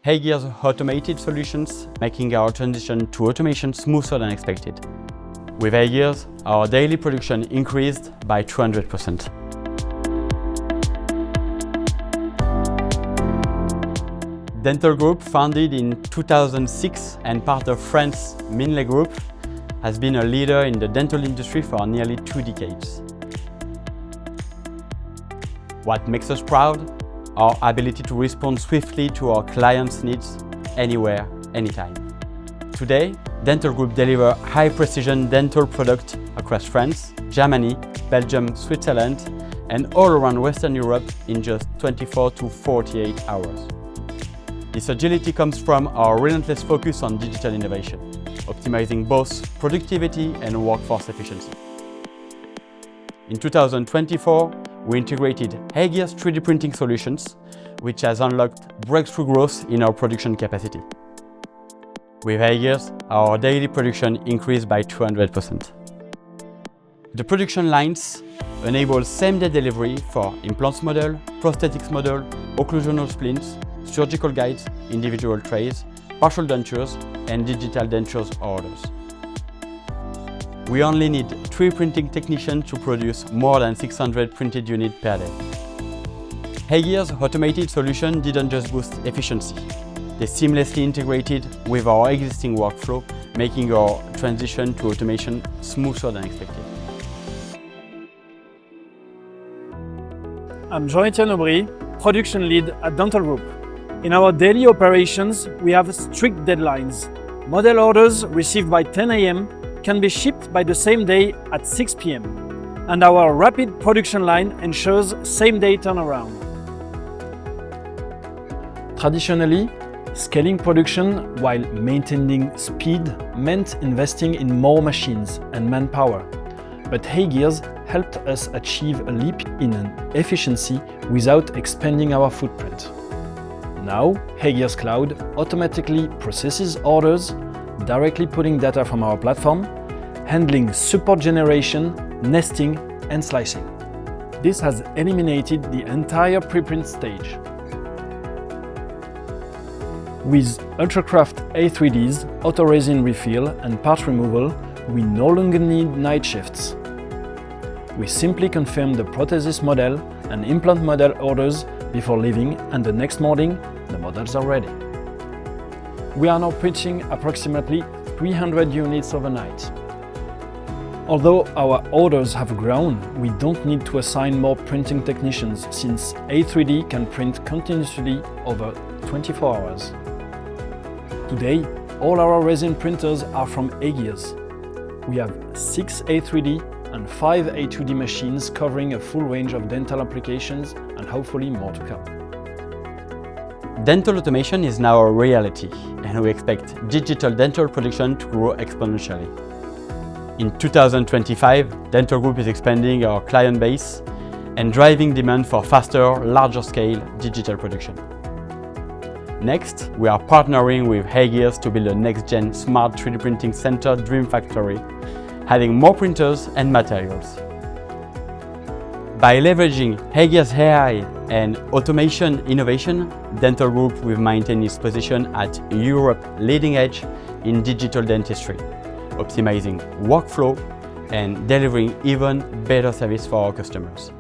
HeyGears automated solutions, making our transition to automation smoother than expected. With HeyGears, our daily production increased by 200%. Dent All Group, founded in 2006 and part of France's Minley Group, has been a leader in the dental industry for nearly 2 decades. What makes us proud? Our ability to respond swiftly to our clients' needs anywhere, anytime. Today, Dent All Group delivers high-precision dental products across France, Germany, Belgium, Switzerland, and all around Western Europe in just 24 to 48 hours. This agility comes from our relentless focus on digital innovation, optimizing both productivity and workforce efficiency. In 2024, we integrated HeyGears 3D printing solutions, which has unlocked breakthrough growth in our production capacity. With HeyGears, our daily production increased by 200%. The production lines enable same-day delivery for implants model, prosthetics model, occlusional splints, surgical guides, individual trays, partial dentures, and digital dentures orders. We only need 3 printing technicians to produce more than 600 printed units per day. HeyGears' automated solution didn't just boost efficiency. They seamlessly integrated with our existing workflow, making our transition to automation smoother than expected. I'm Jean-Etienne Aubry, production lead at Dent All Group. In our daily operations, we have strict deadlines. Model orders received by 10 a.m. can be shipped by the same day at 6 p.m. And our rapid production line ensures same-day turnaround. Traditionally, scaling production while maintaining speed meant investing in more machines and manpower. But HeyGears helped us achieve a leap in efficiency without expanding our footprint. Now, HeyGears Cloud automatically processes orders, directly pulling data from our platform, handling support generation, nesting, and slicing. This has eliminated the entire preprint stage. With UltraCraft A3Ds, auto resin refill, and part removal, we no longer need night shifts. We simply confirm the prosthesis model and implant model orders before leaving, and the next morning, the models are ready. We are now printing approximately 300 units overnight. Although our orders have grown, we don't need to assign more printing technicians since A3D can print continuously over 24 hours. Today, all our resin printers are from HeyGears. We have 6 A3D and 5 A2D machines covering a full range of dental applications and hopefully more to come. Dental automation is now a reality, and we expect digital dental production to grow exponentially. In 2025, Dent All Group is expanding our client base and driving demand for faster, larger-scale digital production. Next, we are partnering with HeyGears to build a next-gen smart 3D printing center dream factory, having more printers and materials. By leveraging HeyGears AI and automation innovation, Dent All Group will maintain its position at Europe's leading edge in digital dentistry, optimizing workflow and delivering even better service for our customers.